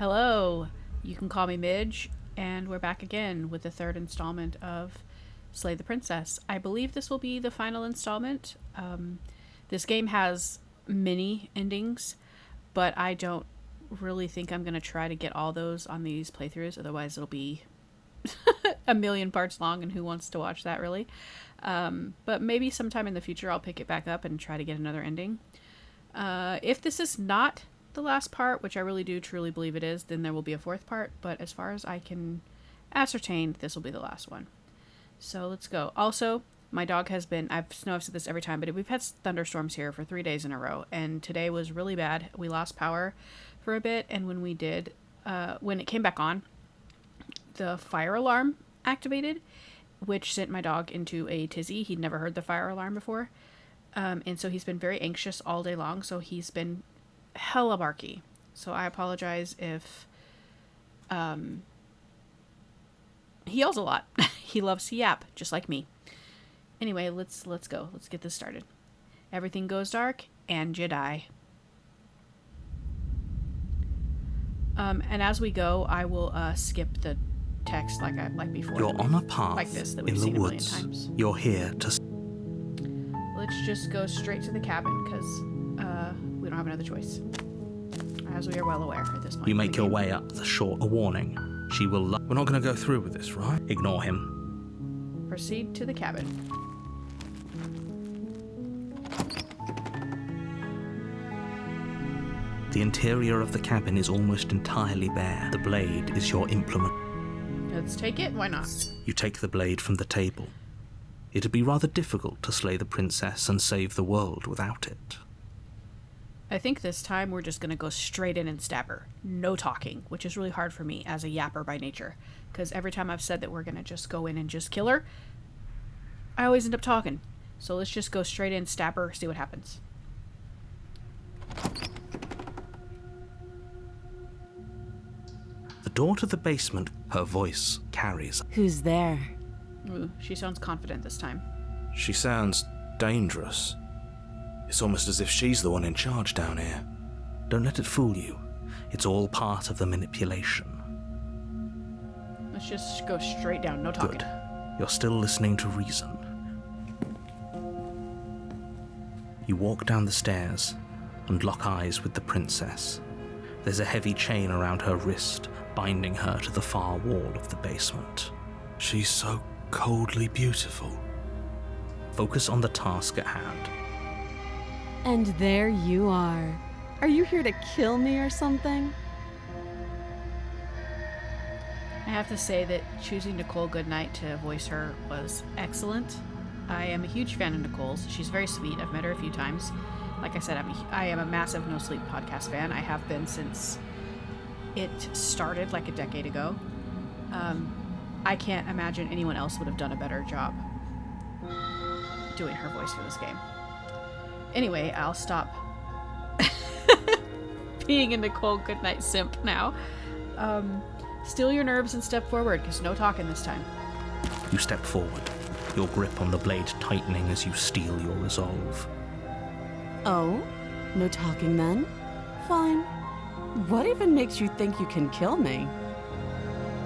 Hello, you can call me Midge, and we're back again with the third installment of Slay the Princess. I believe this will be the final installment. This game has many endings, but I don't really think I'm going to try to get all those on these playthroughs, otherwise it'll be a million parts long, and who wants to watch that, really? But maybe sometime in the future I'll pick it back up and try to get another ending. If this is not the last part, which I really do truly believe it is, then there will be a fourth part, but as far as I can ascertain, this will be the last one. So let's go. Also, my dog has been, I know I've said this every time, but we've had thunderstorms here for 3 days in a row, and today was really bad. We lost power for a bit, and when we did, when it came back on, the fire alarm activated, which sent my dog into a tizzy. He'd never heard the fire alarm before, and so he's been very anxious all day long, so he's been hella barky. So I apologize if he yells a lot. He loves to yap, just like me. Anyway, let's go. Let's get this started. Everything goes dark, and you die. And as we go, I will skip the text like before. You're on a path like this that we've in the seen woods. A million times. You're here to... Let's just go straight to the cabin, because we don't have another choice. As we are well aware at this point. You make your way up the shore. A warning. She will... We're not going to go through with this, right? Ignore him. Proceed to the cabin. The interior of the cabin is almost entirely bare. The blade is your implement. Let's take it. Why not? You take the blade from the table. It'd be rather difficult to slay the princess and save the world without it. I think this time we're just going to go straight in and stab her. No talking, which is really hard for me as a yapper by nature. Because every time I've said that we're going to just go in and just kill her, I always end up talking. So let's just go straight in, stab her, see what happens. The door to the basement, her voice carries. Who's there? Ooh, she sounds confident this time. She sounds dangerous. It's almost as if she's the one in charge down here. Don't let it fool you. It's all part of the manipulation. Let's just go straight down, no talking. Good. You're still listening to reason. You walk down the stairs and lock eyes with the princess. There's a heavy chain around her wrist, binding her to the far wall of the basement. She's so coldly beautiful. Focus on the task at hand. And there you are. Are you here to kill me or something? I have to say that choosing Nicole Goodnight to voice her was excellent. I am a huge fan of Nicole's. She's very sweet. I've met her a few times. Like I said, I am a massive No Sleep podcast fan. I have been since it started like a decade ago. I can't imagine anyone else would have done a better job doing her voice for this game. Anyway, I'll stop being a Nicole Goodnight simp now. Still your nerves and step forward, because no talking this time. You step forward, your grip on the blade tightening as you steel your resolve. Oh? No talking then? Fine. What even makes you think you can kill me?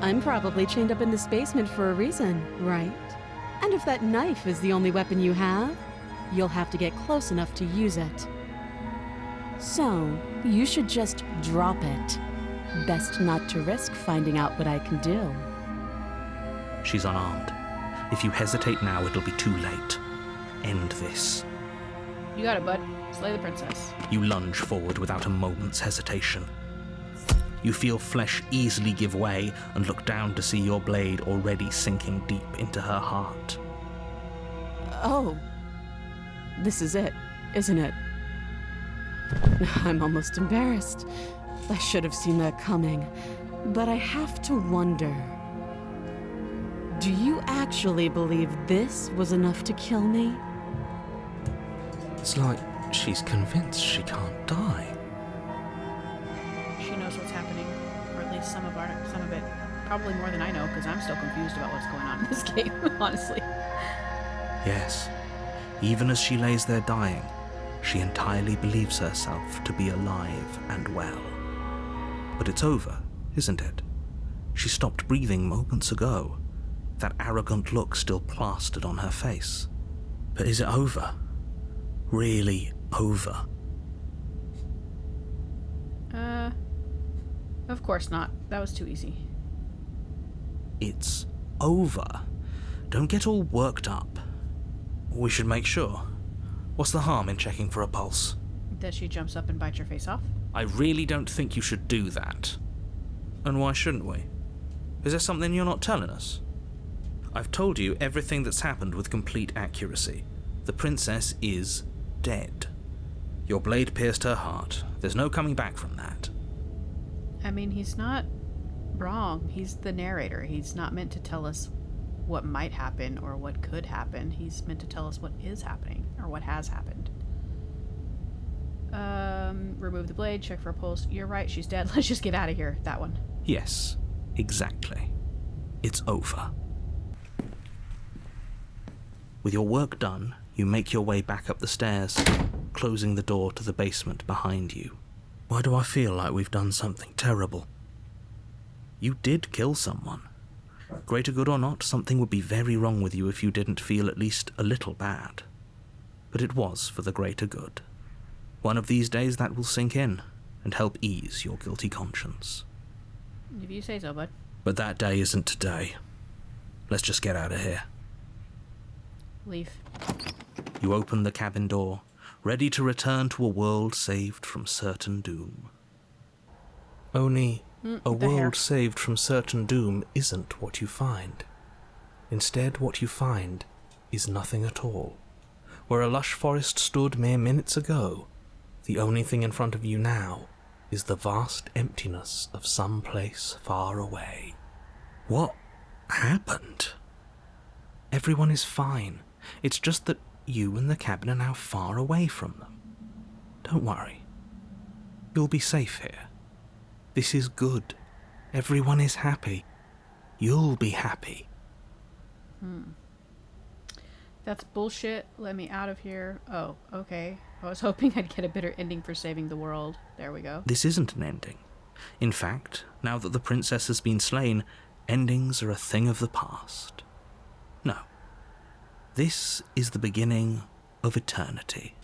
I'm probably chained up in this basement for a reason, right? And if that knife is the only weapon you have, you'll have to get close enough to use it. So, you should just drop it. Best not to risk finding out what I can do. She's unarmed. If you hesitate now, it'll be too late. End this. You got it, bud. Slay the princess. You lunge forward without a moment's hesitation. You feel flesh easily give way and look down to see your blade already sinking deep into her heart. Oh. This is it, isn't it? I'm almost embarrassed. I should have seen that coming. But I have to wonder. Do you actually believe this was enough to kill me? It's like she's convinced she can't die. She knows what's happening, or at least some of it. Probably more than I know, because I'm still confused about what's going on in this game, honestly. Yes. Even as she lays there dying, she entirely believes herself to be alive and well. But it's over isn't it? She stopped breathing moments ago, that arrogant look still plastered on her face. But is it over? Really over? Of course not. That was too easy. It's over. Don't get all worked up. We should make sure. What's the harm in checking for a pulse? That she jumps up and bites your face off? I really don't think you should do that. And why shouldn't we? Is there something you're not telling us? I've told you everything that's happened with complete accuracy. The princess is dead. Your blade pierced her heart. There's no coming back from that. I mean, he's not wrong. He's the narrator. He's not meant to tell us what might happen or what could happen. He's meant to tell us what is happening or what has happened. Remove the blade, check for a pulse. You're right, she's dead. Let's just get out of here. That one. Yes, exactly. It's over. With your work done, you make your way back up the stairs, closing the door to the basement behind you. Why do I feel like we've done something terrible? You did kill someone. Greater good or not, something would be very wrong with you if you didn't feel at least a little bad. But it was for the greater good. One of these days that will sink in and help ease your guilty conscience. If you say so, bud. But that day isn't today. Let's just get out of here. Leave. You open the cabin door, ready to return to a world saved from certain doom. Only a world saved from certain doom isn't what you find. Instead, what you find is nothing at all. Where a lush forest stood mere minutes ago, the only thing in front of you now is the vast emptiness of some place far away. What happened? Everyone is fine. It's just that you and the cabin are now far away from them. Don't worry. You'll be safe here. This is good. Everyone is happy. You'll be happy. That's bullshit. Let me out of here. Oh, okay. I was hoping I'd get a better ending for saving the world. There we go. This isn't an ending. In fact, now that the princess has been slain, endings are a thing of the past. No. This is the beginning of eternity.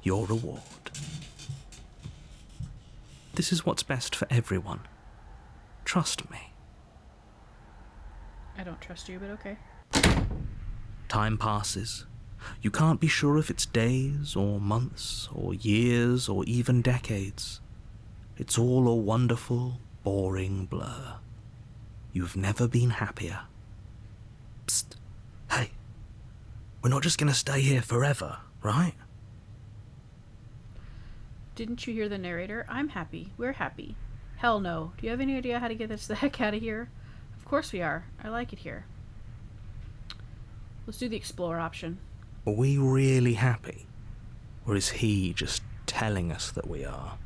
Your reward. This is what's best for everyone. Trust me. I don't trust you, but okay. Time passes. You can't be sure if it's days, or months, or years, or even decades. It's all a wonderful, boring blur. You've never been happier. Psst. Hey. We're not just gonna stay here forever, right? Didn't you hear the narrator? I'm happy. We're happy. Hell no. Do you have any idea how to get us the heck out of here? Of course we are. I like it here. Let's do the explore option. Are we really happy? Or is he just telling us that we are?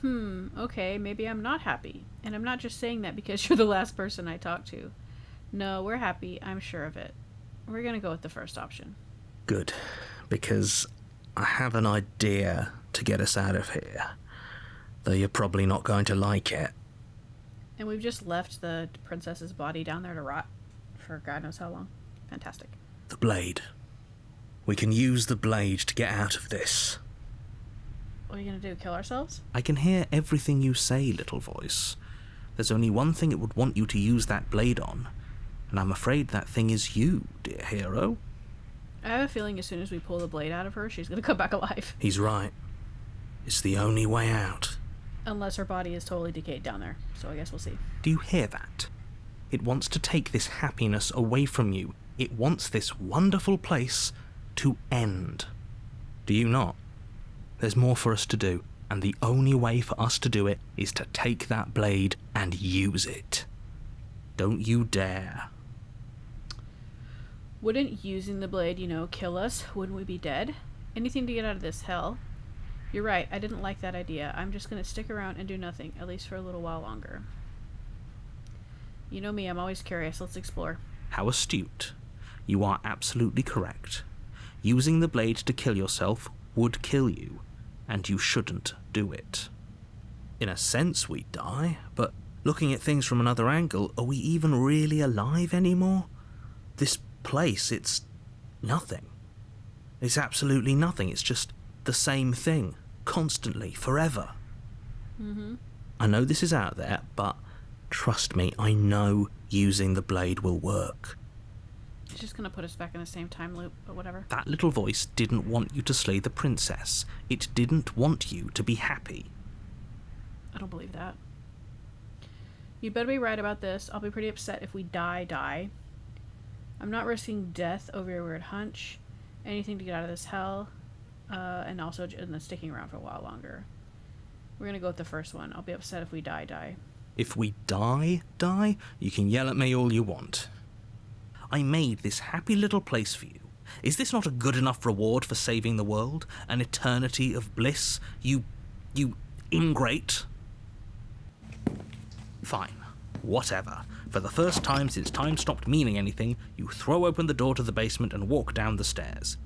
Okay, maybe I'm not happy. And I'm not just saying that because you're the last person I talked to. No, we're happy. I'm sure of it. We're gonna go with the first option. Good, because I have an idea to get us out of here. Though you're probably not going to like it. And we've just left the princess's body down there to rot for God knows how long. Fantastic. The blade. We can use the blade to get out of this. What are you gonna do, kill ourselves? I can hear everything you say, little voice. There's only one thing it would want you to use that blade on, and I'm afraid that thing is you, dear hero. I have a feeling as soon as we pull the blade out of her, she's gonna come back alive. He's right. It's the only way out. Unless her body is totally decayed down there, so I guess we'll see. Do you hear that? It wants to take this happiness away from you. It wants this wonderful place to end. Do you not? There's more for us to do, and the only way for us to do it is to take that blade and use it. Don't you dare. Wouldn't using the blade, kill us? Wouldn't we be dead? Anything to get out of this hell. You're right, I didn't like that idea. I'm just gonna stick around and do nothing, at least for a little while longer. You know me, I'm always curious. Let's explore. How astute. You are absolutely correct. Using the blade to kill yourself would kill you, and you shouldn't do it. in a sense we die, but looking at things from another angle, are we even really alive anymore? This place, it's nothing. It's absolutely nothing. It's just the same thing, constantly, forever. Mm-hmm. I know this is out there, but trust me, I know using the blade will work. It's just gonna put us back in the same time loop, but whatever. That little voice didn't want you to slay the princess. It didn't want you to be happy. I don't believe that. You better be right about this. I'll be pretty upset if we die. I'm not risking death over your weird hunch. Anything to get out of this hell. And also sticking around for a while longer. We're gonna go with the first one. I'll be upset if we die. If we die, you can yell at me all you want. I made this happy little place for you. Is this not a good enough reward for saving the world? An eternity of bliss? You ingrate? Fine. Whatever. For the first time since time stopped meaning anything, you throw open the door to the basement and walk down the stairs.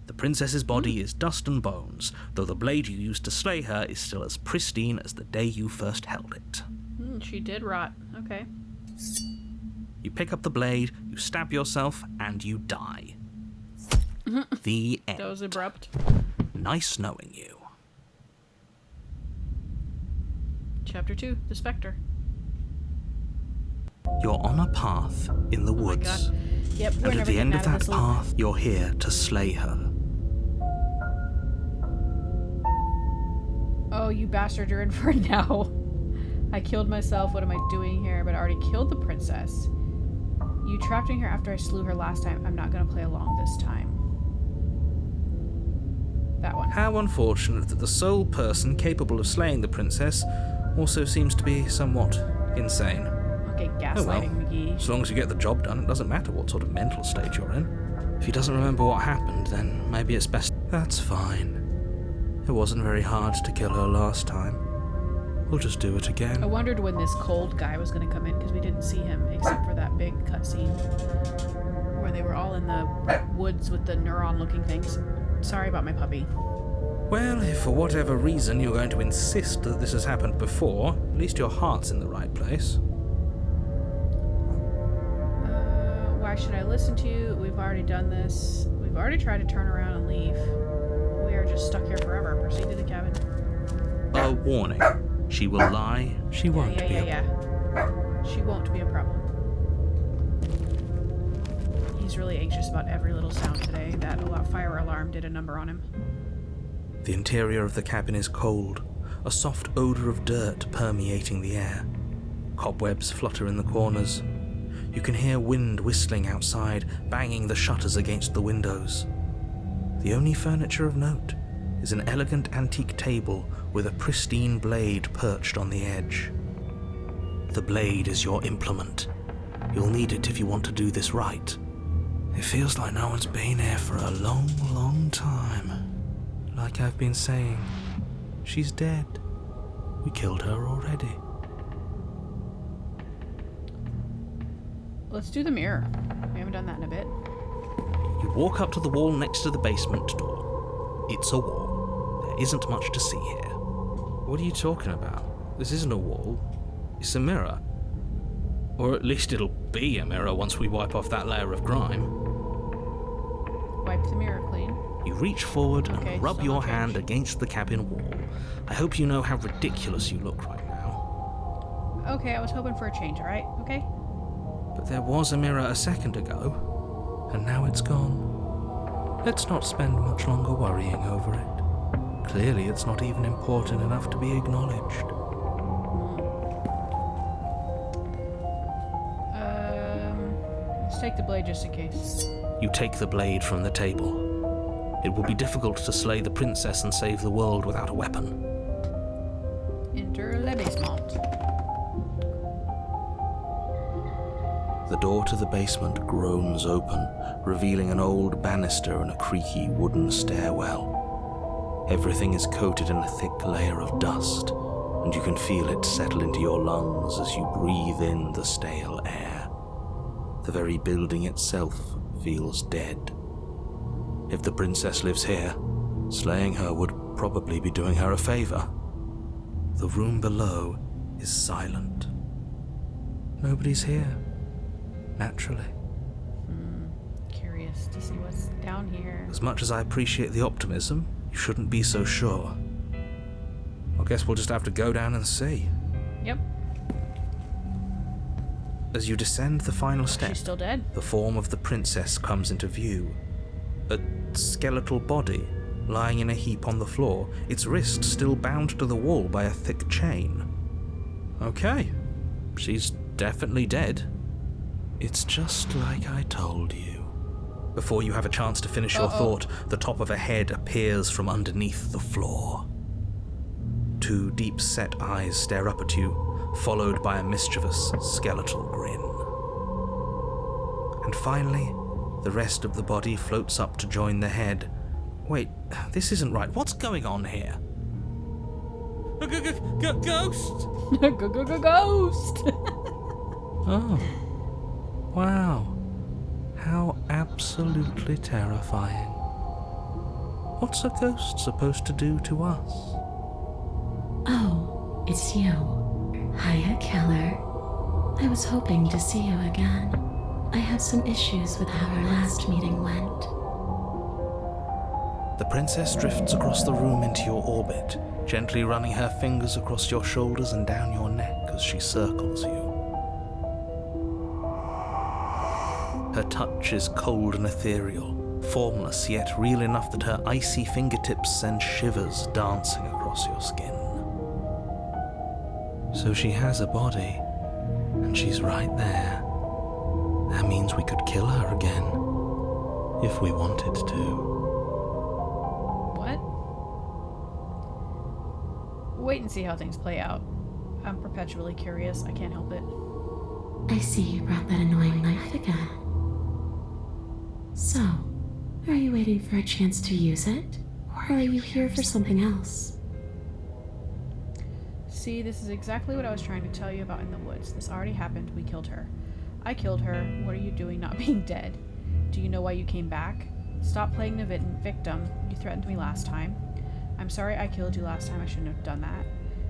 The princess's body is dust and bones, though the blade you used to slay her is still as pristine as the day you first held it. She did rot. Okay. You pick up the blade, you stab yourself, and you die. The end. That was abrupt. Nice knowing you. Chapter 2, The Spectre. You're on a path in the woods. Oh my god. Yep, we're And never at the end getting of out that this loop. path, you're here to slay her. Oh, you bastard, you're in for it now. I killed myself. What am I doing here? But I already killed the princess. You trapped me here after I slew her last time. I'm not going to play along this time. That one. How unfortunate that the sole person capable of slaying the princess also seems to be somewhat insane. Okay, gaslighting, McGee. As long as you get the job done, it doesn't matter what sort of mental state you're in. If he doesn't remember what happened, then maybe it's best... That's fine. It wasn't very hard to kill her last time. We'll just do it again. I wondered when this cold guy was going to come in because we didn't see him except for that big cutscene where they were all in the woods with the neuron-looking things. Sorry about my puppy. Well, if for whatever reason you're going to insist that this has happened before, at least your heart's in the right place. Why should I listen to you? We've already done this. We've already tried to turn around and leave. We are just stuck here forever. Proceed to the cabin. A warning. She will lie. She won't be. She won't be a problem. He's really anxious about every little sound today. That fire alarm did a number on him. The interior of the cabin is cold, a soft odor of dirt permeating the air. Cobwebs flutter in the corners. You can hear wind whistling outside, banging the shutters against the windows. The only furniture of note is an elegant antique table with a pristine blade perched on the edge. The blade is your implement. You'll need it if you want to do this right. It feels like no one's been here for a long, long time. Like I've been saying, she's dead. We killed her already. Let's do the mirror. We haven't done that in a bit. You walk up to the wall next to the basement door. It's a wall. There isn't much to see here. What are you talking about? This isn't a wall. It's a mirror. Or at least it'll be a mirror once we wipe off that layer of grime. Wipe the mirror clean. You reach forward Okay, and rub so your no hand change. against the cabin wall. I hope you know how ridiculous you look right now. Okay, I was hoping for a change, alright? Okay? But there was a mirror a second ago, and now it's gone. Let's not spend much longer worrying over it. Clearly it's not even important enough to be acknowledged. Let's take the blade just in case. You take the blade from the table. It will be difficult to slay the princess and save the world without a weapon. Enter le basement. The door to the basement groans open, revealing an old banister and a creaky wooden stairwell. Everything is coated in a thick layer of dust, and you can feel it settle into your lungs as you breathe in the stale air. The very building itself feels dead. If the princess lives here, slaying her would probably be doing her a favor. The room below is silent. Nobody's here, naturally. Curious to see what's down here. As much as I appreciate the optimism, you shouldn't be so sure. I guess we'll just have to go down and see. Yep. As you descend the final step, She's still dead. the form of the princess comes into view. A skeletal body lying in a heap on the floor, its wrist still bound to the wall by a thick chain. Okay, she's definitely dead. It's just like I told you. Before you have a chance to finish your thought, the top of a head appears from underneath the floor. Two deep-set eyes stare up at you, followed by a mischievous skeletal grin. And finally, the rest of the body floats up to join the head. Wait, this isn't right. What's going on here? Ghost! Ghost! Oh, wow. How absolutely terrifying. What's a ghost supposed to do to us? Oh, it's you. Hiya, Keller. I was hoping to see you again. I have some issues with how our last meeting went. The princess drifts across the room into your orbit, gently running her fingers across your shoulders and down your neck as she circles you. Her touch is cold and ethereal, formless yet real enough that her icy fingertips send shivers dancing across your skin. So she has a body, and she's right there. That means we could kill her again, if we wanted to. What? Wait and see how things play out. I'm perpetually curious. I can't help it. I see you brought that annoying knife again. So, are you waiting for a chance to use it? Or are you here for something else? See, this is exactly what I was trying to tell you about in the woods. This already happened. We killed her. I killed her. What are you doing not being dead? Do you know why you came back? Stop playing the victim. You threatened me last time. I'm sorry I killed you last time. I shouldn't have done that.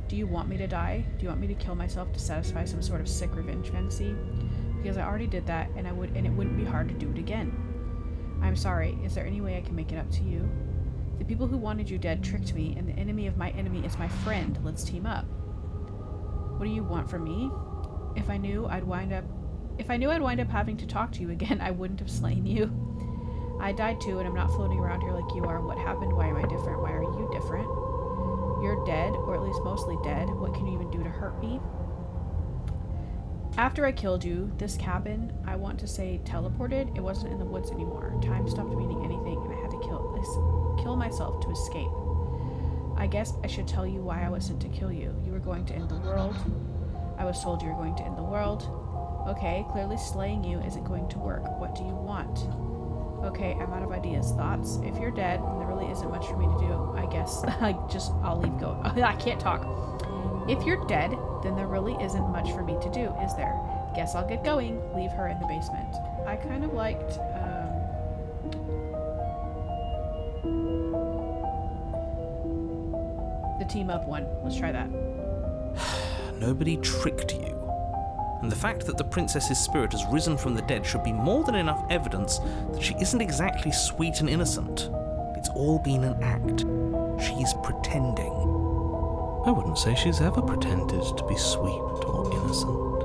Do you want me to die? Do you want me to kill myself to satisfy some sort of sick revenge fantasy? Because I already did that, and it wouldn't be hard to do it again. I'm sorry. Is there any way I can make it up to you? The people who wanted you dead tricked me, and the enemy of my enemy is my friend. Let's team up. What do you want from me? If I knew I'd wind up having to talk to you again, I wouldn't have slain you. I died too, and I'm not floating around here like you are. What happened? Why am I different? Why are you different? You're dead, or at least mostly dead. What can you even do to hurt me? After I killed you, this cabin, I want to say teleported. It wasn't in the woods anymore. Time stopped meaning anything, and I had to kill myself to escape. I guess I should tell you why I was sent to kill you. You were going to end the world. I was told you were going to end the world. Okay, clearly slaying you isn't going to work. What do you want? Okay, I'm out of ideas. Thoughts? If you're dead, then there really isn't much for me to do. I guess I'll leave go. I can't talk. If you're dead, then there really isn't much for me to do, is there? Guess I'll get going. Leave her in the basement. I kind of liked, the team up one. Let's try that. Nobody tricked you. And the fact that the princess's spirit has risen from the dead should be more than enough evidence that she isn't exactly sweet and innocent. It's all been an act. She's pretending. I wouldn't say she's ever pretended to be sweet or innocent.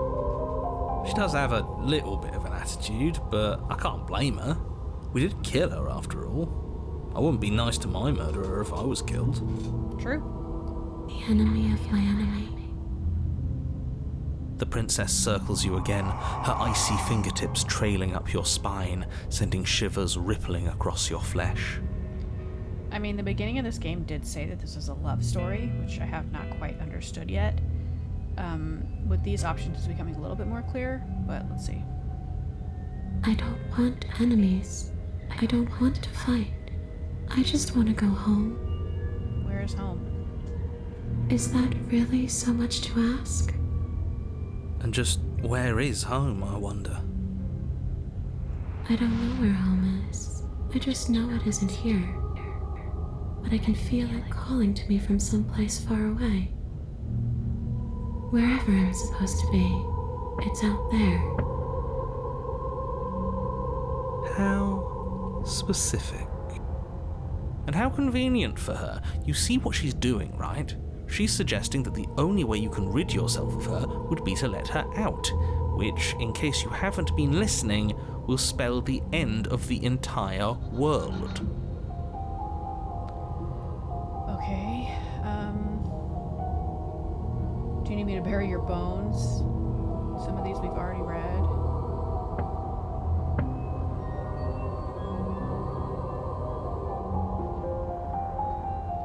She does have a little bit of an attitude, but I can't blame her. We did kill her after all. I wouldn't be nice to my murderer if I was killed. True. The enemy of my enemy. The princess circles you again, her icy fingertips trailing up your spine, sending shivers rippling across your flesh. I mean, the beginning of this game did say that this is a love story, which I have not quite understood yet. With these options, it's becoming a little bit more clear, but let's see. I don't want enemies. I don't want to fight. I just want to go home. Where is home? Is that really so much to ask? And just where is home, I wonder? I don't know where home is. I just know it isn't here. But I can feel it calling to me from someplace far away. Wherever I'm supposed to be, it's out there. How specific. And how convenient for her. You see what she's doing, right? She's suggesting that the only way you can rid yourself of her would be to let her out, which, in case you haven't been listening, will spell the end of the entire world. Okay, do you need me to bury your bones? Some of these we've already read.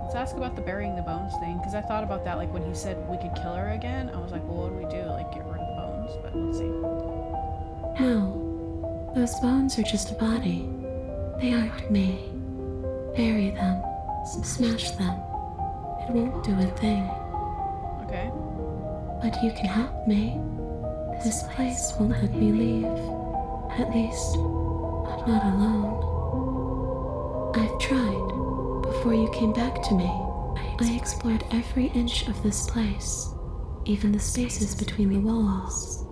Let's ask about the burying the bones thing, because I thought about that, like when he said we could kill her again. I was like, well, what do we do? Like, get rid of the bones? But let's see. No, those bones are just a body. They aren't me. Bury them. Smash them. It won't do a thing. Okay. But you can help me. This place won't let me leave. At least, not alone. I've tried. Before you came back to me, I explored every inch of this place, even the spaces between the walls.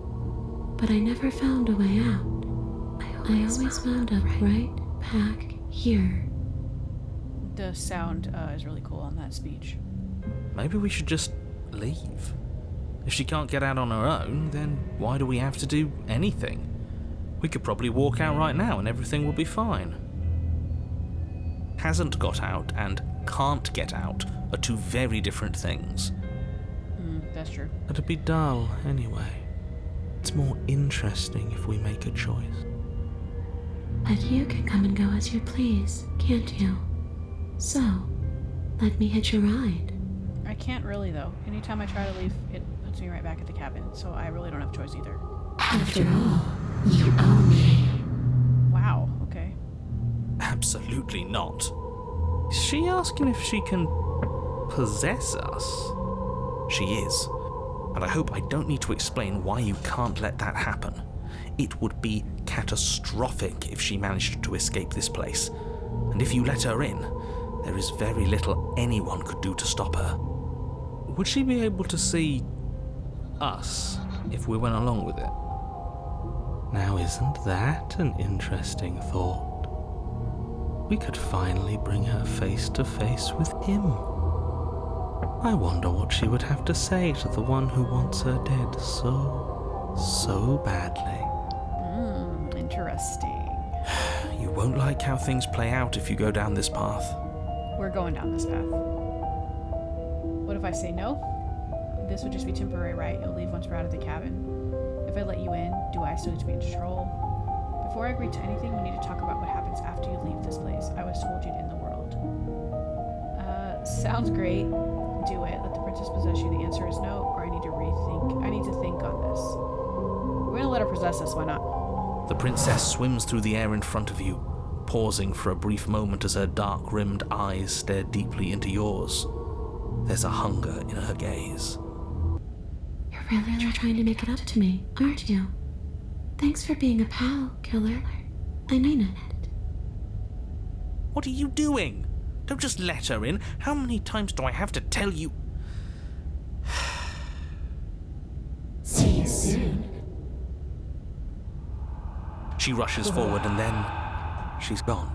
But I never found a way out. I always wound up right back here. The sound is really cool on that speech. Maybe we should just leave. If she can't get out on her own, then why do we have to do anything? We could probably walk out right now and everything will be fine. Hasn't got out and can't get out are two very different things. That's true. It'd be dull anyway. It's more interesting if we make a choice. But you can come and go as you please, can't you? So, let me hitch a ride. I can't really, though. Anytime I try to leave, it puts me right back at the cabin, so I really don't have a choice either. After all, you own me. Wow, okay. Absolutely not. Is she asking if she can possess us? She is. But I hope I don't need to explain why you can't let that happen. It would be catastrophic if she managed to escape this place. And if you let her in, there is very little anyone could do to stop her. Would she be able to see us if we went along with it? Now, isn't that an interesting thought? We could finally bring her face to face with him. I wonder what she would have to say to the one who wants her dead so badly. Interesting. You won't like how things play out if you go down this path. We're going down this path. What if I say no? This would just be temporary, right? You'll leave once we're out of the cabin. If I let you in, do I still need to be in control? Before I agree to anything, we need to talk about what happens after you leave this place. I was told you'd end the world. Sounds great. Do it. Let the princess possess you. The answer is no, or I need to rethink. I need to think on this. We're gonna let her possess us, why not? The princess swims through the air in front of you, pausing for a brief moment as her dark-rimmed eyes stare deeply into yours. There's a hunger in her gaze. You're really trying to make it up to me, aren't you? Thanks for being a pal, killer. I mean it. What are you doing? Don't just let her in. How many times do I have to tell you? See you soon. She rushes forward and then she's gone.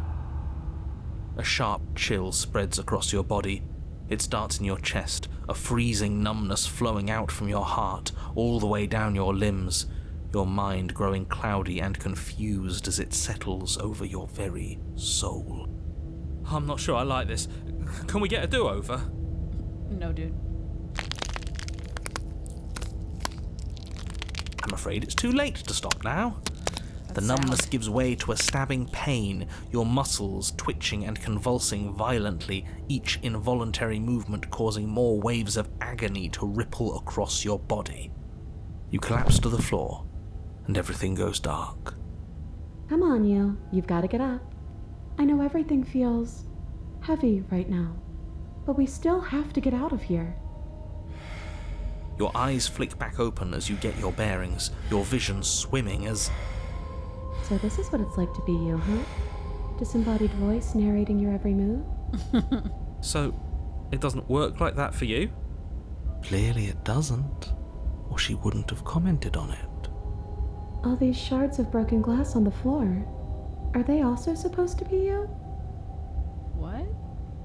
A sharp chill spreads across your body. It starts in your chest, a freezing numbness flowing out from your heart, all the way down your limbs, your mind growing cloudy and confused as it settles over your very soul. I'm not sure I like this. Can we get a do-over? No, dude. I'm afraid it's too late to stop now. The numbness gives way to a stabbing pain, your muscles twitching and convulsing violently, each involuntary movement causing more waves of agony to ripple across your body. You collapse to the floor, and everything goes dark. Come on, you. You've got to get up. I know everything feels heavy right now, but we still have to get out of here. Your eyes flick back open as you get your bearings, your vision swimming as... So this is what it's like to be you, huh? Disembodied voice narrating your every move? So, it doesn't work like that for you? Clearly it doesn't. or she wouldn't have commented on it. All these shards of broken glass on the floor, are they also supposed to be you? What?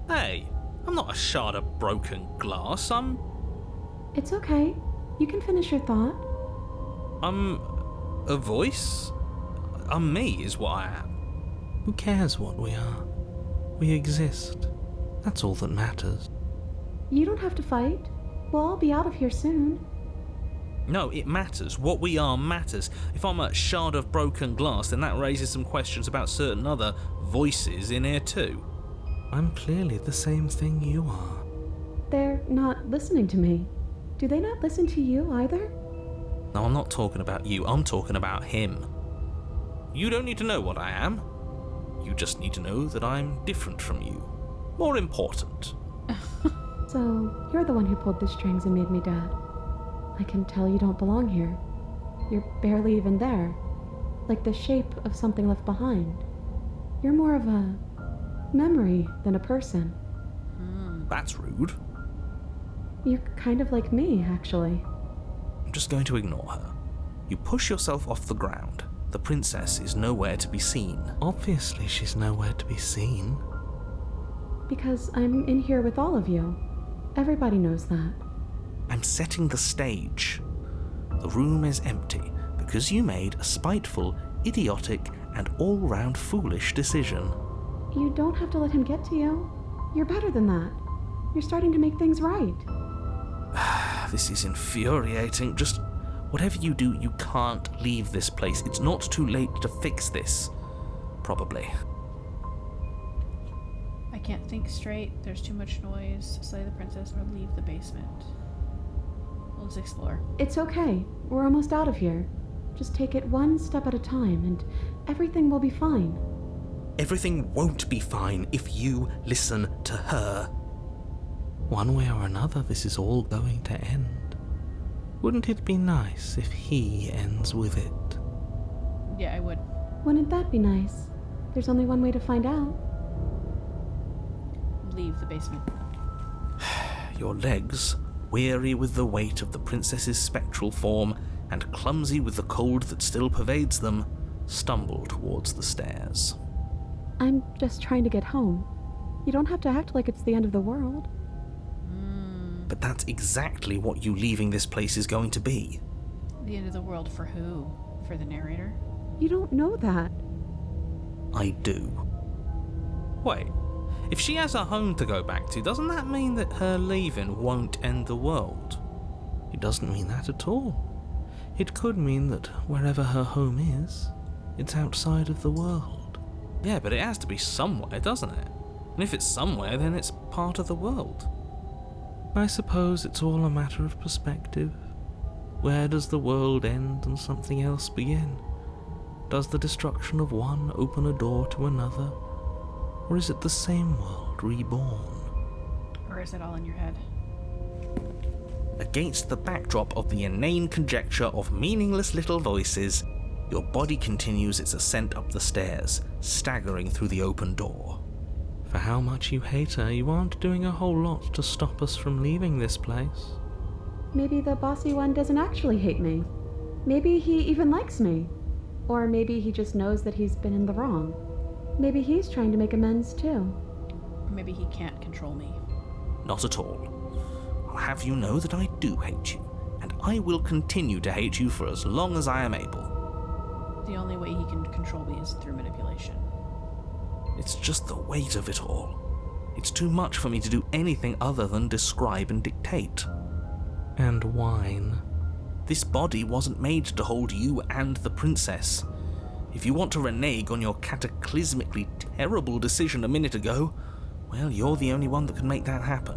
Hey, I'm not a shard of broken glass. It's okay. You can finish your thought. I'm a voice? I'm me, is what I am. Who cares what we are? We exist. That's all that matters. You don't have to fight. We'll all be out of here soon. No, it matters. What we are matters. If I'm a shard of broken glass, then that raises some questions about certain other voices in here too. I'm clearly the same thing you are. They're not listening to me. Do they not listen to you either? No, I'm not talking about you. I'm talking about him. You don't need to know what I am. You just need to know that I'm different from you. More important. So, you're the one who pulled the strings and made me dead. I can tell you don't belong here. You're barely even there. Like the shape of something left behind. You're more of a memory than a person. That's rude. You're kind of like me, actually. I'm just going to ignore her. You push yourself off the ground. The princess is nowhere to be seen. Obviously, she's nowhere to be seen. Because I'm in here with all of you. Everybody knows that. I'm setting the stage. The room is empty because you made a spiteful, idiotic, and all-round foolish decision. You don't have to let him get to you. You're better than that. You're starting to make things right. This is infuriating. Just whatever you do, you can't leave this place. It's not too late to fix this. Probably. I can't think straight. There's too much noise. Slay the princess or leave the basement. Let's explore. It's okay. We're almost out of here. Just take it one step at a time and everything will be fine. Everything won't be fine if you listen to her. One way or another, this is all going to end. Wouldn't it be nice if he ends with it? Yeah, I would. Wouldn't that be nice? There's only one way to find out. Leave the basement. Your legs, weary with the weight of the princess's spectral form and clumsy with the cold that still pervades them, stumble towards the stairs. I'm just trying to get home. You don't have to act like it's the end of the world. But that's exactly what you leaving this place is going to be. The end of the world for who? For the narrator? You don't know that. I do. Wait, if she has a home to go back to, doesn't that mean that her leaving won't end the world? It doesn't mean that at all. It could mean that wherever her home is, it's outside of the world. Yeah, but it has to be somewhere, doesn't it? And if it's somewhere, then it's part of the world. I suppose it's all a matter of perspective. Where does the world end and something else begin? Does the destruction of one open a door to another? Or is it the same world reborn? Or is it all in your head? Against the backdrop of the inane conjecture of meaningless little voices, your body continues its ascent up the stairs, staggering through the open door. For how much you hate her, you aren't doing a whole lot to stop us from leaving this place. Maybe the bossy one doesn't actually hate me. Maybe he even likes me. Or maybe he just knows that he's been in the wrong. Maybe he's trying to make amends too. Or maybe he can't control me. Not at all. I'll have you know that I do hate you, and I will continue to hate you for as long as I am able. The only way he can control me is through manipulation. It's just the weight of it all. It's too much for me to do anything other than describe and dictate. And whine. This body wasn't made to hold you and the princess. If you want to renege on your cataclysmically terrible decision a minute ago, well, you're the only one that can make that happen.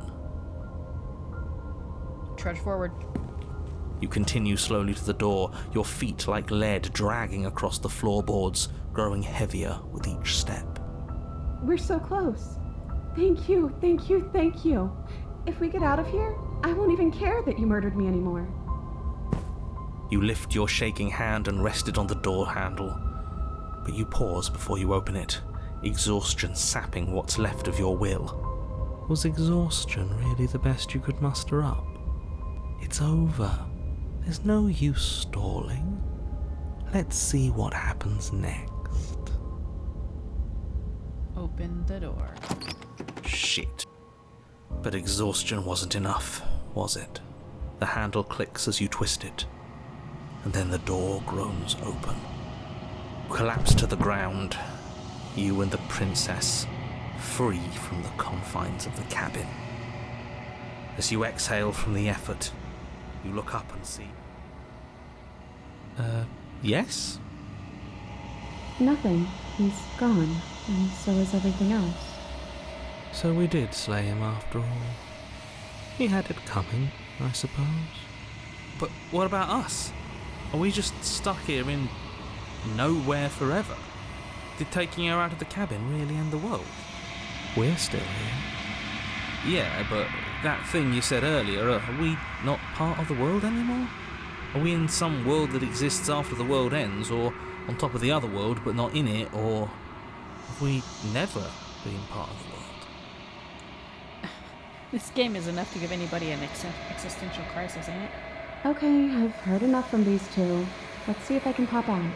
Trudge forward. You continue slowly to the door, your feet like lead dragging across the floorboards, growing heavier with each step. We're so close. Thank you, thank you, thank you. If we get out of here, I won't even care that you murdered me anymore. You lift your shaking hand and rest it on the door handle, but you pause before you open it, exhaustion sapping what's left of your will. Was exhaustion really the best you could muster up? It's over. There's no use stalling. Let's see what happens next. Open the door. Shit. But exhaustion wasn't enough, was it? The handle clicks as you twist it, and then the door groans open. Collapse to the ground, you and the princess, free from the confines of the cabin. As you exhale from the effort, you look up and see... yes? Nothing. He's gone, and so is everything else. So we did slay him after all. He had it coming, I suppose. But what about us? Are we just stuck here in nowhere forever? Did taking her out of the cabin really end the world? We're still here. Yeah, but that thing you said earlier, are we not part of the world anymore? Are we in some world that exists after the world ends, or on top of the other world but not in it, or have we never been part of the world? This game is enough to give anybody an existential crisis, ain't it? Okay, I've heard enough from these two. Let's see if I can pop out.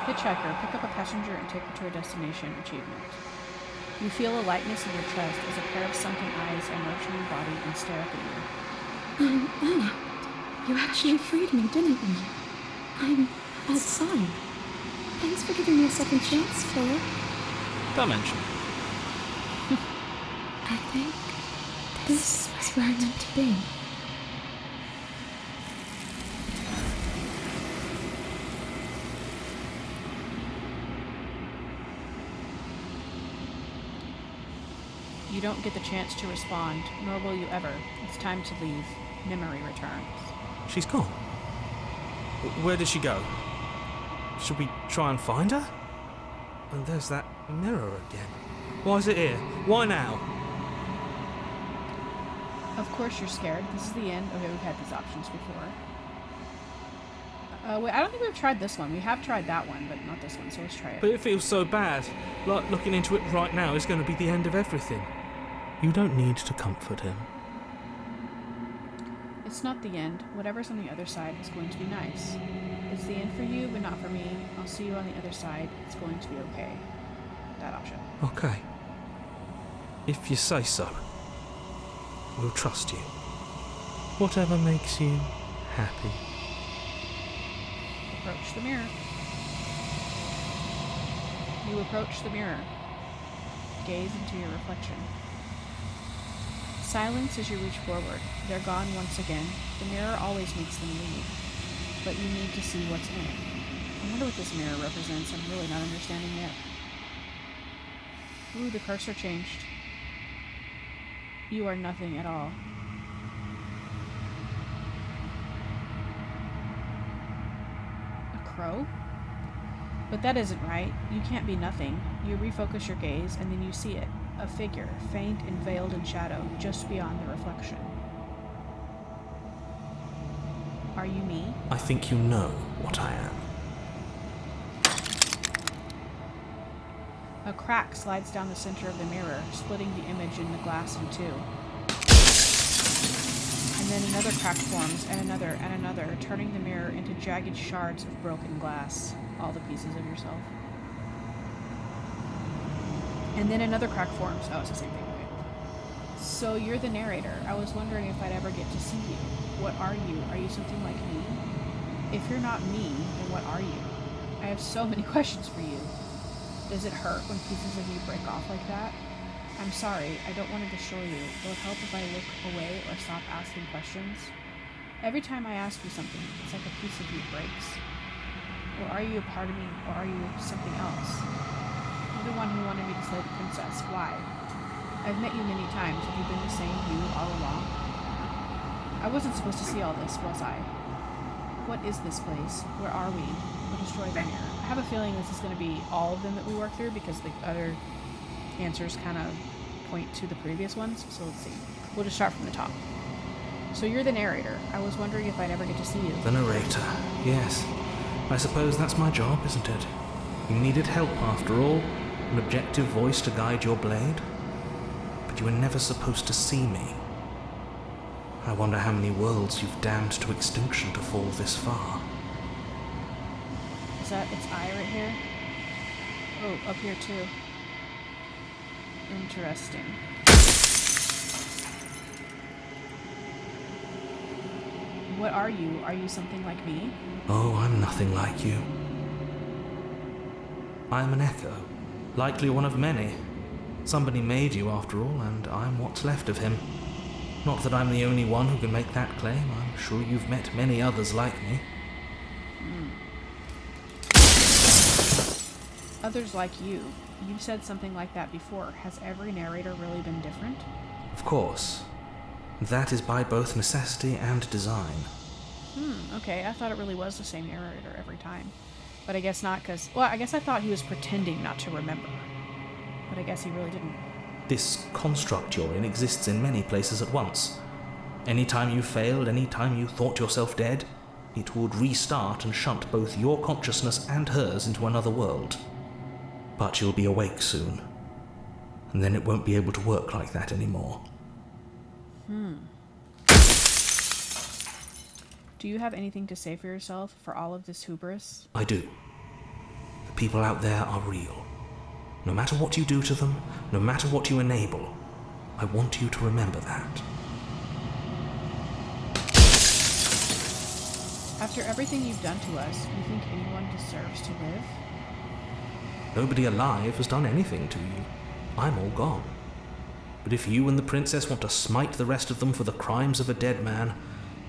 Hitchhiker, pick up a passenger and take her to a destination. Achievement. You feel a lightness in your chest as a pair of sunken eyes emerge from your body and stare up at you. You actually freed me, didn't you? I'm outside. Thanks for giving me a second chance, killer. Don't mention it. I think this is where I'm meant to be. You don't get the chance to respond, nor will you ever. It's time to leave. Memory returns. She's gone. Where did she go? Should we try and find her? And there's that mirror again. Why is it here? Why now? Of course you're scared. This is the end. Okay, we've had these options before. Wait, I don't think we've tried this one. We have tried that one, but not this one, so let's try it. But it feels so bad. Like looking into it right now is going to be the end of everything. You don't need to comfort him. It's not the end. Whatever's on the other side is going to be nice. It's the end for you, but not for me. I'll see you on the other side. It's going to be okay. That option. Okay. If you say so. We'll trust you. Whatever makes you happy. Approach the mirror. You approach the mirror. Gaze into your reflection. Silence as you reach forward. They're gone once again. The mirror always makes them leave. But you need to see what's in it. I wonder what this mirror represents. I'm really not understanding yet. Ooh, the cursor changed. You are nothing at all. A crow? But that isn't right. You can't be nothing. You refocus your gaze, and then you see it. A figure, faint and veiled in shadow, just beyond the reflection. Are you me? I think you know what I am. A crack slides down the center of the mirror, splitting the image in the glass in two. And then another crack forms, and another, turning the mirror into jagged shards of broken glass. All the pieces of yourself. And then another crack forms. Oh, it's the same thing. Okay. So you're the narrator. I was wondering if I'd ever get to see you. What are you? Are you something like me? If you're not me, then what are you? I have so many questions for you. Does it hurt when pieces of you break off like that? I'm sorry, I don't want to destroy you. Will it help if I look away or stop asking questions? Every time I ask you something, it's like a piece of you breaks. Or are you a part of me, or are you something else? You're the one who wanted me to slay the princess. Why? I've met you many times. Have you been the same you all along? I wasn't supposed to see all this, was I? What is this place? Where are we? We'll destroy the mirror. I have a feeling this is going to be all of them that we work through because the other answers kind of point to the previous ones. So let's see. We'll just start from the top. So you're the narrator. I was wondering if I'd ever get to see you. The narrator, yes. I suppose that's my job, isn't it? You needed help after all. An objective voice to guide your blade. But you were never supposed to see me. I wonder how many worlds you've damned to extinction to fall this far. Is that its eye right here? Oh, up here too. Interesting. What are you? Are you something like me? Oh, I'm nothing like you. I'm an echo, likely one of many. Somebody made you after all, and I'm what's left of him. Not that I'm the only one who can make that claim. I'm sure you've met many others like me. Others like you. You've said something like that before. Has every narrator really been different? Of course. That is by both necessity and design. Okay, I thought it really was the same narrator every time. But I guess not, because... Well, I guess I thought he was pretending not to remember. But I guess he really didn't. This construct you're in exists in many places at once. Any time you failed, any time you thought yourself dead, it would restart and shunt both your consciousness and hers into another world. But you'll be awake soon. And then it won't be able to work like that anymore. Do you have anything to say for yourself for all of this hubris? I do. The people out there are real. No matter what you do to them, no matter what you enable, I want you to remember that. After everything you've done to us, you think anyone deserves to live? Nobody alive has done anything to you. I'm all gone. But if you and the princess want to smite the rest of them for the crimes of a dead man,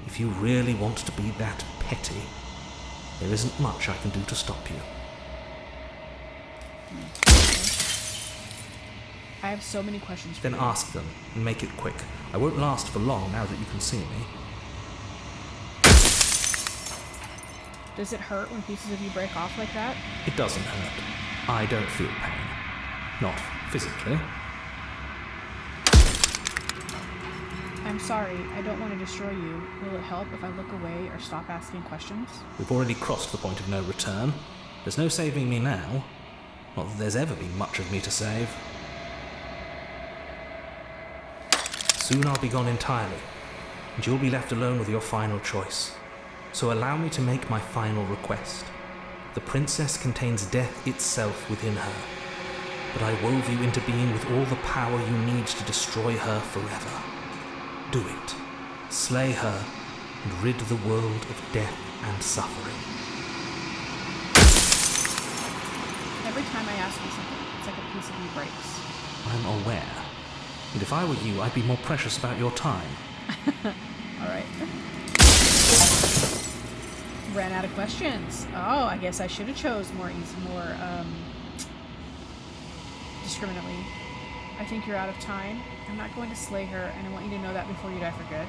if you really want to be that petty, there isn't much I can do to stop you. I have so many questions for Then you. ask them, and make it quick. I won't last for long now that you can see me. Does it hurt when pieces of you break off like that? It doesn't hurt. I don't feel pain. Not physically. I'm sorry, I don't want to destroy you. Will it help if I look away or stop asking questions? We've already crossed the point of no return. There's no saving me now. Not that there's ever been much of me to save. Soon I'll be gone entirely, and you'll be left alone with your final choice. So allow me to make my final request. The princess contains death itself within her, but I wove you into being with all the power you need to destroy her forever. Do it. Slay her, and rid the world of death and suffering. Every time I ask you something, it's like a piece of you breaks. I'm aware. And if I were you, I'd be more precious about your time. Alright. Ran out of questions. Oh, I guess I should have chose more discriminately. I think you're out of time. I'm not going to slay her, and I want you to know that before you die for good.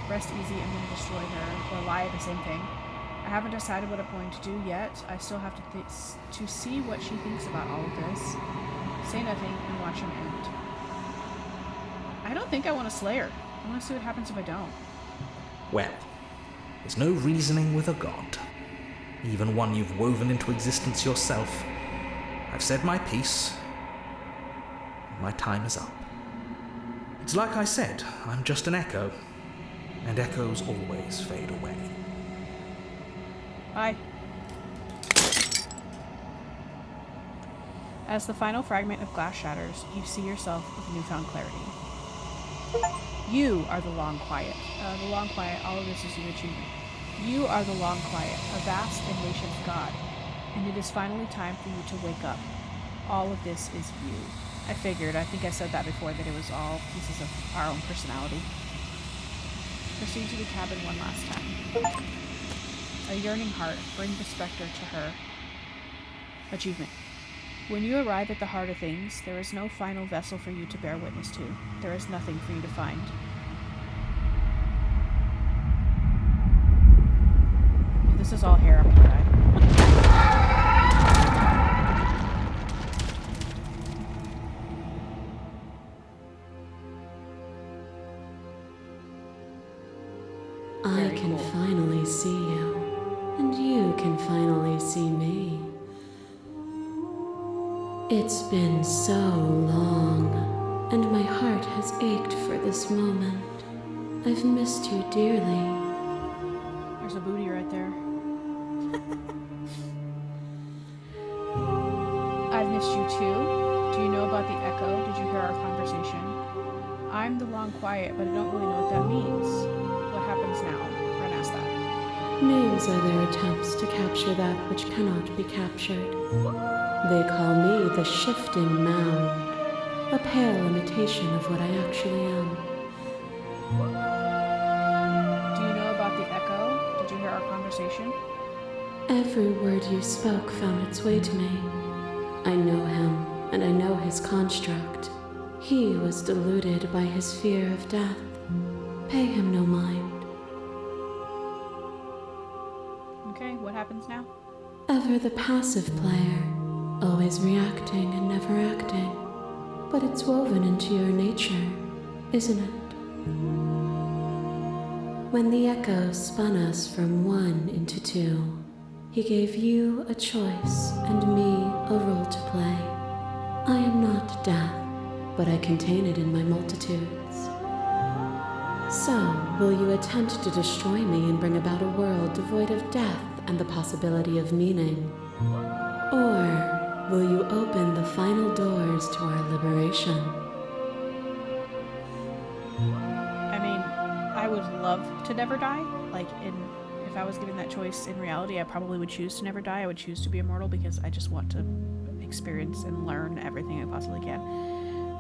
Rest easy, I'm going to destroy her, or lie, the same thing. I haven't decided what I'm going to do yet. I still have to see what she thinks about all of this. Say nothing and watch him end. I don't think I want to slay her. I want to see what happens if I don't. Well, there's no reasoning with a god. Even one you've woven into existence yourself. I've said my piece. My time is up. It's like I said, I'm just an echo. And echoes always fade away. Bye. As the final fragment of glass shatters, you see yourself with newfound clarity. You are the long quiet. The long quiet, all of this is your achievement. You are the long quiet, a vast and nation's God. And it is finally time for you to wake up. All of this is you. I figured, I think I said that before, that it was all pieces of our own personality. Proceed to the cabin one last time. A yearning heart, bring the specter to her. Achievement. When you arrive at the heart of things, there is no final vessel for you to bear witness to. There is nothing for you to find. If this is all hair, I'm gonna die. I Very can cool. finally see you, and you can finally see me. It's been so long, and my heart has ached for this moment. I've missed you dearly. There's a booty right there. I've missed you too. Do you know about the echo? Did you hear our conversation? I'm the long quiet, but I don't really know what that means. What happens now? Ren asked that. Names are their attempts to capture that which cannot be captured. They call me the shifting mound, a pale imitation of what I actually am. Do you know about the echo? Did you hear our conversation? Every word you spoke found its way to me. I know him, and I know his construct. He was deluded by his fear of death. Pay him no mind. Okay, what happens now? Ever the passive player, always reacting and never acting. But it's woven into your nature, isn't it? When the echo spun us from one into two, he gave you a choice and me a role to play. I am not death, but I contain it in my multitudes. So, will you attempt to destroy me and bring about a world devoid of death and the possibility of meaning? Or will you open the final doors to our liberation? I mean, I would love to never die. If I was given that choice in reality, I probably would choose to never die. I would choose to be immortal because I just want to experience and learn everything I possibly can.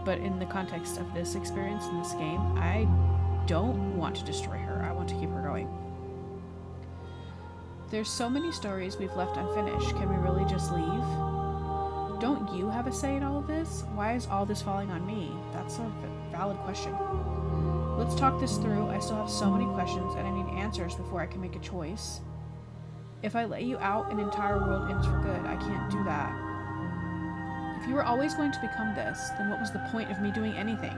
But in the context of this experience in this game, I don't want to destroy her. I want to keep her going. There's so many stories we've left unfinished. Can we really just leave? Don't you have a say in all of this? Why is all this falling on me? That's a valid question. Let's talk this through. I still have so many questions and I need answers before I can make a choice. If I let you out, an entire world ends for good. I can't do that. If you were always going to become this, then what was the point of me doing anything?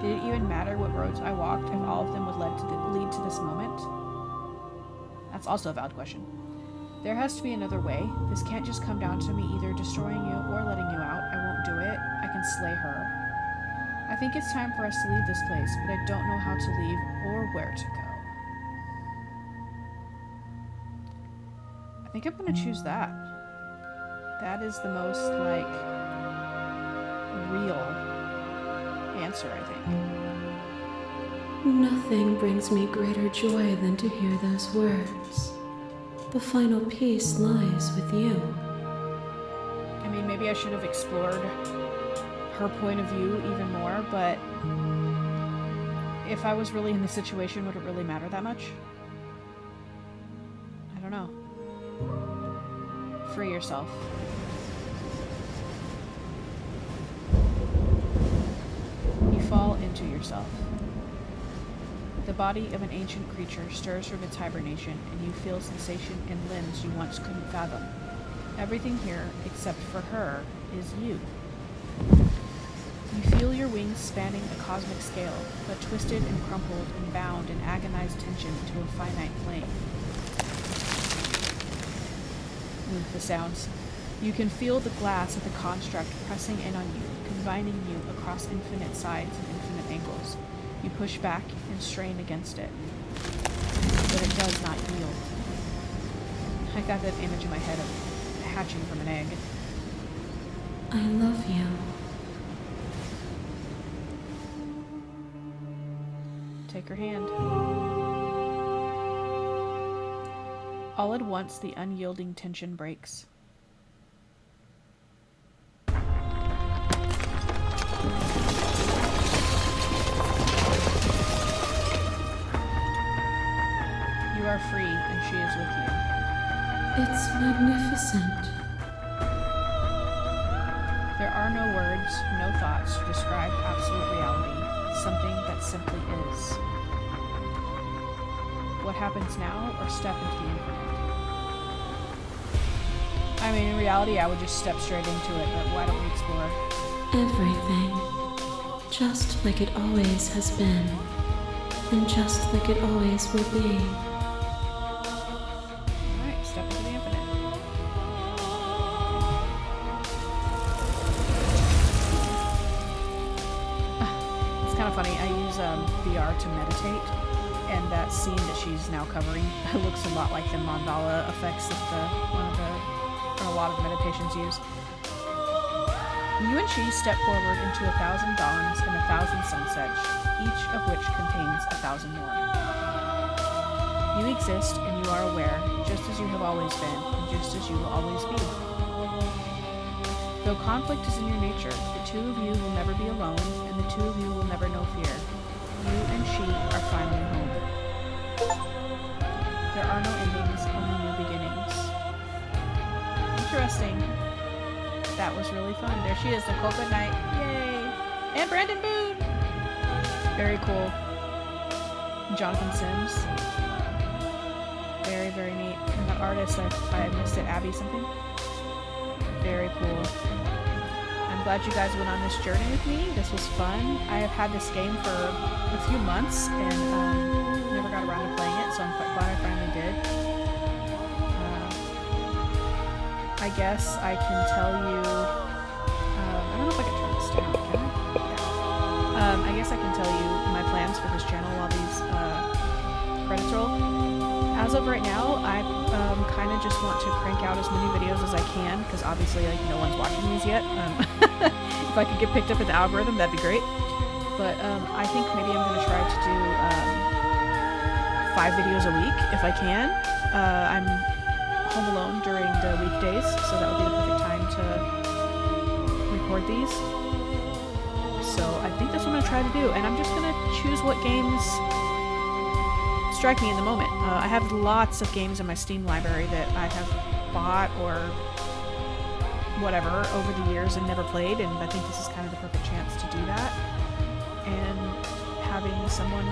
Did it even matter what roads I walked if all of them would lead to this moment? That's also a valid question. There has to be another way. This can't just come down to me either destroying you or letting you out. I won't do it. I can slay her. I think it's time for us to leave this place, but I don't know how to leave or where to go. I think I'm going to choose that. That is the most, real answer, I think. Nothing brings me greater joy than to hear those words. The final piece lies with you. I mean, maybe I should have explored her point of view even more, but if I was really in this situation, would it really matter that much? I don't know. Free yourself. You fall into yourself. The body of an ancient creature stirs from its hibernation, and you feel sensation in limbs you once couldn't fathom. Everything here, except for her, is you. You feel your wings spanning a cosmic scale, but twisted and crumpled and bound in agonized tension to a finite plane. The sounds. You can feel the glass of the construct pressing in on you, confining you across infinite sides and infinite angles. You push back and strain against it, but it does not yield. I got that image in my head of hatching from an egg. I love you. Take her hand. All at once, the unyielding tension breaks. You are free, and she is with you. It's magnificent. There are no words, no thoughts to describe absolute reality, something that simply is. What happens now, or step into the infinite? I mean, in reality, I would just step straight into it, but why don't we explore? Everything. Just like it always has been. And just like it always will be. Alright, step into the infinite. It's kind kind of funny. I use VR to meditate, and that scene that she's now covering looks a lot like the mandala effects that a lot of the meditations use. You and she step forward into 1,000 dawns and 1,000 sunsets, each of which contains 1,000 more. You exist and you are aware, just as you have always been, and just as you will always be. Though conflict is in your nature, the two of you will never be alone, and the two of you will never know fear. You and she are finally home. There are no endings, only new beginnings. Interesting. That was really fun. There she is, Nicole Goodnight. Yay! And Brandon Boone! Very cool. Jonathan Sims. Very, very neat. And that artist, I missed it, Abby something. Very cool. I'm glad you guys went on this journey with me. This was fun. I have had this game for a few months and never got around to playing it, so I'm quite glad I finally did. I guess I can tell you... I don't know if I can turn this down, can I? Yeah. I guess I can tell you my plans for this channel while these credits roll. As of right now, I kind of just want to crank out as many videos as I can, because obviously like no one's watching these yet. If I could get picked up in the algorithm, that'd be great. But I think maybe I'm going to try to do 5 videos a week if I can. I'm home alone during the weekdays, so that would be the perfect time to record these. So I think that's what I'm going to try to do, and I'm just going to choose what games strike me in the moment. I have lots of games in my Steam library that I have bought or whatever over the years and never played, and I think this is kind of the perfect chance to do that. And having someone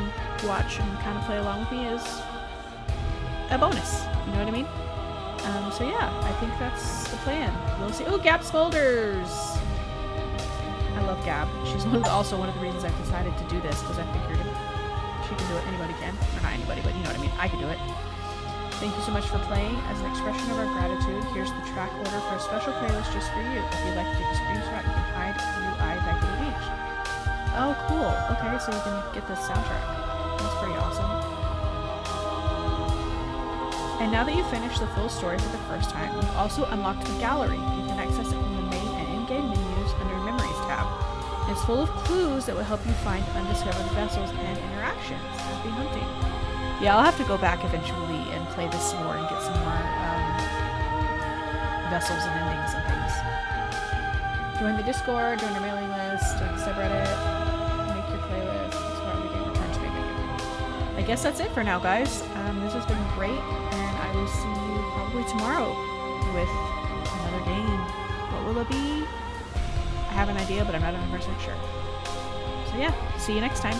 watch and kind of play along with me is a bonus, you know what I mean? So yeah, I think that's the plan. We'll see. Oh, Gab Scolders! I love Gab. She's also one of the reasons I decided to do this, because I figured if she can do it, anybody can. Or not anybody, but you know what I mean. I can do it. Thank you so much for playing. As an expression of our gratitude, here's the track order for a special playlist just for you. If you'd like to take a screenshot, you can hide UI Vacuum Beach. Oh, cool. Okay, so you can get the soundtrack. That's pretty awesome. And now that you've finished the full story for the first time, you've also unlocked the gallery. You can access it from the main and in-game menus under Memories tab. It's full of clues that will help you find undiscovered vessels and interactions. Happy hunting. Yeah, I'll have to go back eventually and play this some more and get some more vessels and endings and things. Join the Discord, join our mailing list, join the subreddit, make your playlist, explore every game, return to main menu. I guess that's it for now, guys. This has been great, and I will see you probably tomorrow with another game. What will it be? I have an idea, but I'm not 100% sure. So yeah, see you next time.